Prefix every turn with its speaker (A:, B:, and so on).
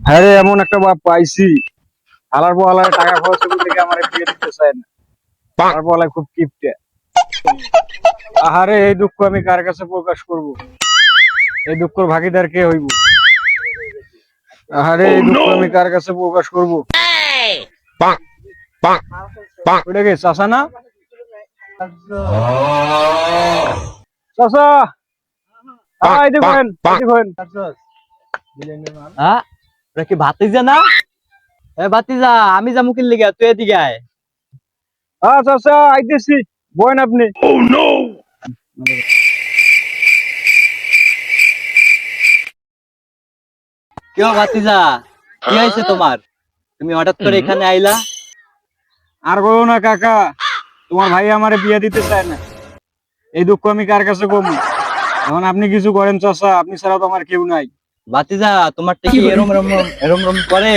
A: হ্যাঁ রে, এমন একটা বাপ পাইছি। হালার পোহালায় টাকা খরচ করে দেখে আমার বিয়ে দিতে চায় না। হালার পোহালায় খুব কিপটে। আহারে, এই দুঃখ আমি কার কাছে প্রকাশ করব? এই দুঃখের ভাগিদার কে হইব? আহারে, এই দুঃখ আমি কার কাছে প্রকাশ করব? ওইটা কে, চাচা না? চাচা, এই দেখেন, দেখেন।
B: হ্যাঁ, ওরা কি ভাতিজা না? এ ভাতিজা, আমি যাবো কি লিগা, তুই এদিকে আয়।
A: চাচা আইতেছি, বলেন আপনি।
B: কেউ ভাতিজা, কি হয়েছে তোমার? তুমি হঠাৎ করে এখানে আইলা?
A: আর বলো না কাকা, তোমার ভাই আমারে বিয়ে দিতে চায় না। এই দুঃখ আমি কার কাছে কমু? এখন আপনি কিছু করেন চাচা, আপনি ছাড়া তো আমার কেউ নাই।
B: ভাতিজা, তোমার কি এরম এরম এরম এরম করে?